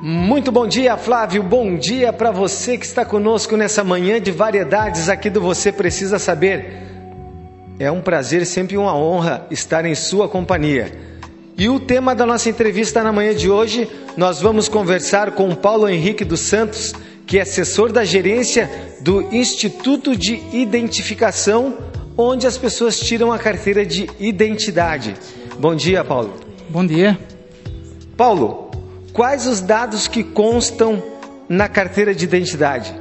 Muito bom dia, Flávio. Bom dia para você que está conosco nessa manhã de variedades aqui do Você Precisa Saber. É um prazer, sempre uma honra estar em sua companhia. E o tema da nossa entrevista na manhã de hoje, nós vamos conversar com o Paulo Henrique dos Santos, que é assessor da gerência do Instituto de Identificação, onde as pessoas tiram a carteira de identidade. Bom dia, Paulo. Bom dia. Paulo, quais os dados que constam na carteira de identidade?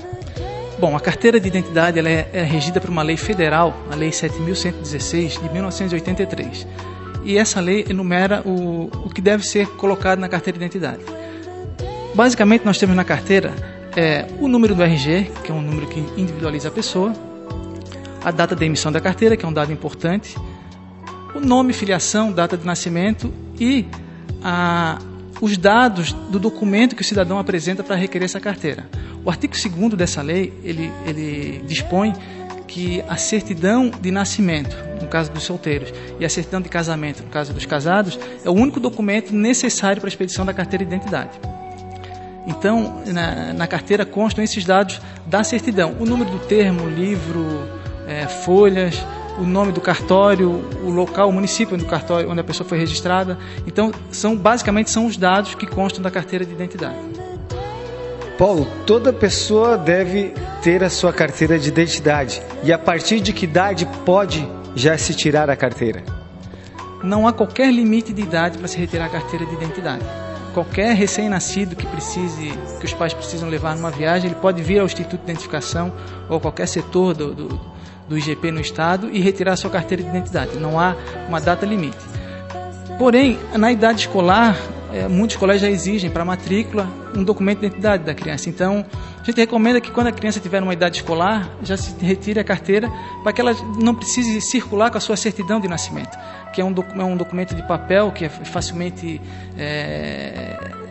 Bom, a carteira de identidade ela é regida por uma lei federal, a Lei 7.116, de 1983. E essa lei enumera o que deve ser colocado na carteira de identidade. Basicamente, nós temos na carteira o número do RG, que é um número que individualiza a pessoa, a data de emissão da carteira, que é um dado importante, o nome, filiação, data de nascimento e os dados do documento que o cidadão apresenta para requerer essa carteira. O artigo 2º dessa lei, ele dispõe que a certidão de nascimento, no caso dos solteiros, e a certidão de casamento, no caso dos casados, é o único documento necessário para a expedição da carteira de identidade. Então, na carteira constam esses dados da certidão, o número do termo, livro, folhas, o nome do cartório, o local, o município do cartório onde a pessoa foi registrada. Então, basicamente são os dados que constam da carteira de identidade. Paulo, toda pessoa deve ter a sua carteira de identidade. E a partir de que idade pode já se tirar a carteira? Não há qualquer limite de idade para se retirar a carteira de identidade. Qualquer recém-nascido que os pais precisam levar numa viagem, ele pode vir ao Instituto de Identificação ou qualquer setor do IGP no estado e retirar a sua carteira de identidade. Não há uma data limite. Porém, na idade escolar, muitos colégios já exigem para a matrícula um documento de identidade da criança. Então, a gente recomenda que quando a criança tiver uma idade escolar, já se retire a carteira para que ela não precise circular com a sua certidão de nascimento, que é um documento de papel que é facilmente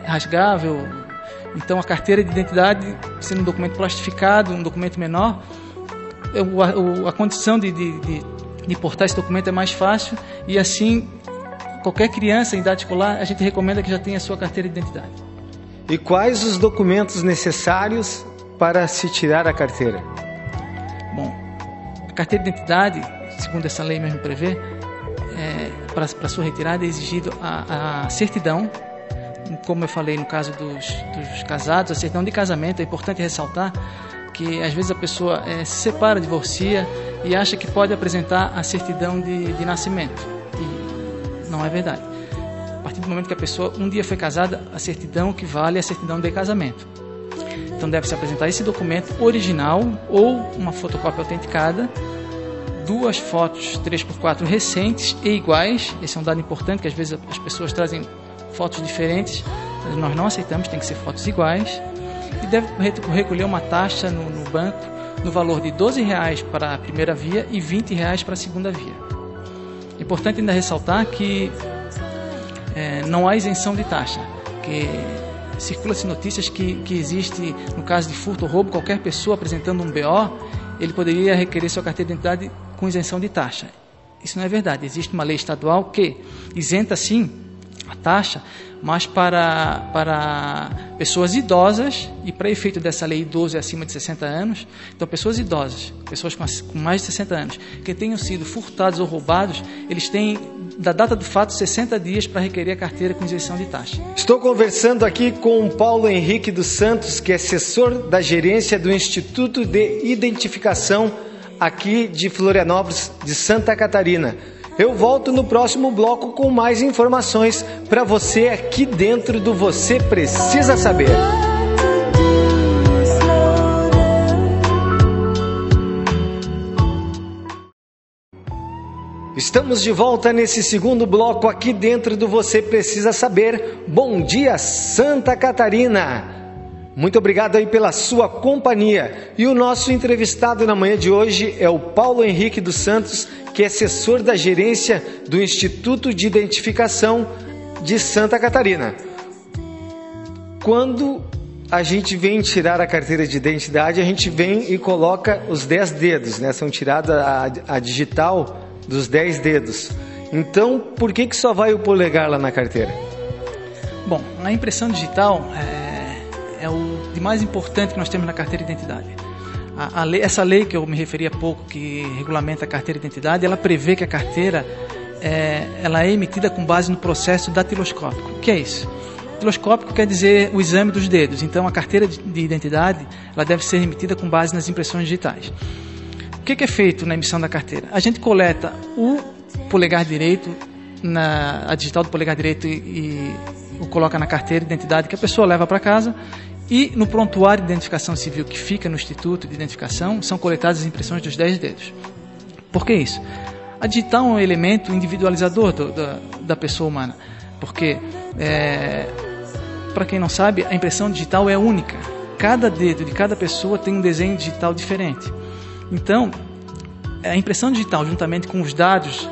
rasgável. Então, a carteira de identidade, sendo um documento plastificado, um documento menor, a condição de portar esse documento é mais fácil e assim qualquer criança em idade escolar a gente recomenda que já tenha a sua carteira de identidade. E quais os documentos necessários para se tirar a carteira? Bom, a carteira de identidade, segundo essa lei mesmo prevê, para sua retirada é exigido a certidão, como eu falei no caso dos casados, a certidão de casamento. É importante ressaltar que às vezes a pessoa se separa, divorcia e acha que pode apresentar a certidão de nascimento. E não é verdade. A partir do momento que a pessoa um dia foi casada, a certidão que vale é a certidão de casamento. Então deve-se apresentar esse documento original ou uma fotocópia autenticada, 2 fotos 3x4 recentes e iguais. Esse é um dado importante, que às vezes as pessoas trazem fotos diferentes. Nós não aceitamos, tem que ser fotos iguais. E deve recolher uma taxa no banco no valor de R$12 para a primeira via e R$20 para a segunda via. É importante ainda ressaltar que não há isenção de taxa, que circula-se notícias que existe, no caso de furto ou roubo, qualquer pessoa apresentando um BO, ele poderia requerer sua carteira de identidade com isenção de taxa. Isso não é verdade. Existe uma lei estadual que isenta sim a taxa, mas para pessoas idosas, e para efeito dessa lei, idoso é acima de 60 anos, então pessoas idosas, pessoas com mais de 60 anos, que tenham sido furtados ou roubados, eles têm, da data do fato, 60 dias para requerer a carteira com isenção de taxa. Estou conversando aqui com o Paulo Henrique dos Santos, que é assessor da gerência do Instituto de Identificação aqui de Florianópolis, de Santa Catarina. Eu volto no próximo bloco com mais informações para você aqui dentro do Você Precisa Saber. Estamos de volta nesse segundo bloco aqui dentro do Você Precisa Saber. Bom dia, Santa Catarina! Muito obrigado aí pela sua companhia. E o nosso entrevistado na manhã de hoje é o Paulo Henrique dos Santos, que é assessor da gerência do Instituto de Identificação de Santa Catarina. Quando a gente vem tirar a carteira de identidade, a gente vem e coloca os 10 dedos, né? São tirada a digital dos 10 dedos. Então, por que só vai o polegar lá na carteira? Bom, na impressão digital, é o de mais importante que nós temos na carteira de identidade. Essa lei que eu me referi há pouco, que regulamenta a carteira de identidade, ela prevê que a carteira ela é emitida com base no processo datiloscópico. O que é isso? Datiloscópico quer dizer o exame dos dedos. Então, a carteira de identidade ela deve ser emitida com base nas impressões digitais. O que é feito na emissão da carteira? A gente coleta o polegar direito, a digital do polegar direito e o coloca na carteira de identidade que a pessoa leva para casa, e no prontuário de identificação civil que fica no Instituto de Identificação são coletadas as impressões dos 10 dedos. Por que isso? A digital é um elemento individualizador da pessoa humana, porque, para quem não sabe, a impressão digital é única. Cada dedo de cada pessoa tem um desenho digital diferente. Então, a impressão digital, juntamente com os dados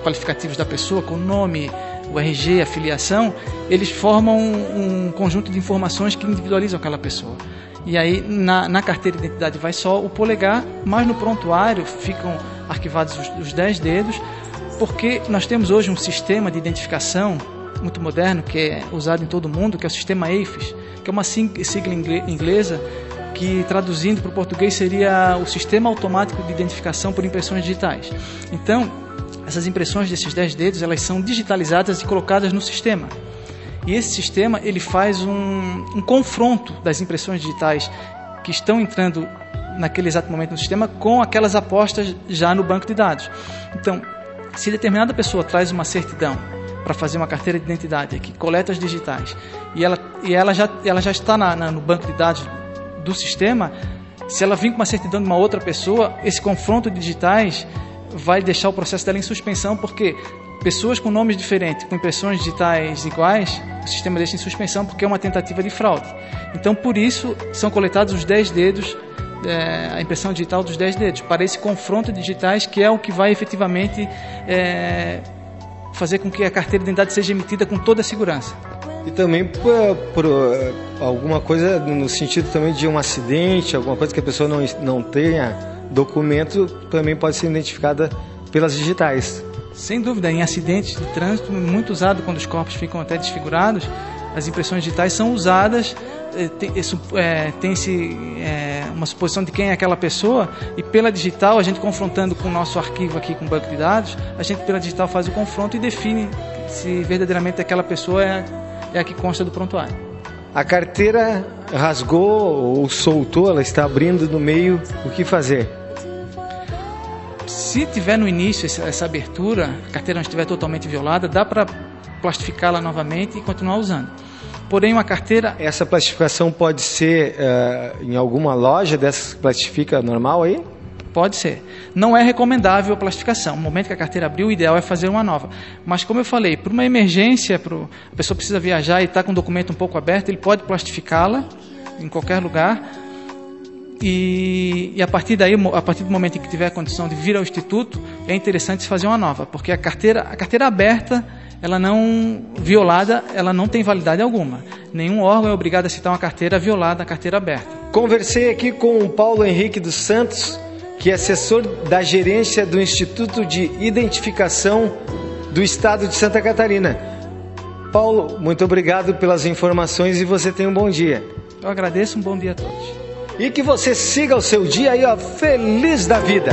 qualificativos da pessoa, com o nome, o RG, a filiação, eles formam um conjunto de informações que individualizam aquela pessoa. E aí, na carteira de identidade vai só o polegar, mas no prontuário ficam arquivados os 10 dedos, porque nós temos hoje um sistema de identificação muito moderno, que é usado em todo o mundo, que é o sistema AFIS, que é uma sigla inglesa, que traduzindo para o português seria o Sistema Automático de Identificação por Impressões Digitais. Então, essas impressões desses 10 dedos, elas são digitalizadas e colocadas no sistema. E esse sistema, ele faz um confronto das impressões digitais que estão entrando naquele exato momento no sistema com aquelas apostas já no banco de dados. Então, se determinada pessoa traz uma certidão para fazer uma carteira de identidade que coleta as digitais e ela já está no banco de dados do sistema, se ela vir com uma certidão de uma outra pessoa, esse confronto de digitais vai deixar o processo dela em suspensão, porque pessoas com nomes diferentes, com impressões digitais iguais, o sistema deixa em suspensão porque é uma tentativa de fraude. Então, por isso, são coletados os 10 dedos, a impressão digital dos 10 dedos, para esse confronto de digitais, que é o que vai efetivamente fazer com que a carteira de identidade seja emitida com toda a segurança. E também por alguma coisa no sentido também de um acidente, alguma coisa que a pessoa não tenha documento, também pode ser identificada pelas digitais. Sem dúvida, em acidentes de trânsito, muito usado quando os corpos ficam até desfigurados, as impressões digitais são usadas, tem-se uma suposição de quem é aquela pessoa, e pela digital, a gente confrontando com o nosso arquivo aqui com o banco de dados, a gente pela digital faz o confronto e define se verdadeiramente aquela pessoa é a que consta do prontuário. A carteira rasgou ou soltou, ela está abrindo no meio, o que fazer? Se tiver no início essa abertura, a carteira não estiver totalmente violada, dá para plastificá-la novamente e continuar usando. Porém, uma carteira... Essa plastificação pode ser em alguma loja dessas que plastifica normal aí? Pode ser. Não é recomendável a plastificação. No momento que a carteira abriu, o ideal é fazer uma nova. Mas, como eu falei, para uma emergência, a pessoa precisa viajar e está com o documento um pouco aberto, ele pode plastificá-la em qualquer lugar. E a partir daí, a partir do momento em que tiver a condição de vir ao Instituto, é interessante se fazer uma nova, porque a carteira aberta, ela não violada, ela não tem validade alguma. Nenhum órgão é obrigado a citar uma carteira violada, a carteira aberta. Conversei aqui com o Paulo Henrique dos Santos, que é assessor da gerência do Instituto de Identificação do Estado de Santa Catarina. Paulo, muito obrigado pelas informações e você tenha um bom dia. Eu agradeço, um bom dia a todos. E que você siga o seu dia aí, ó, feliz da vida.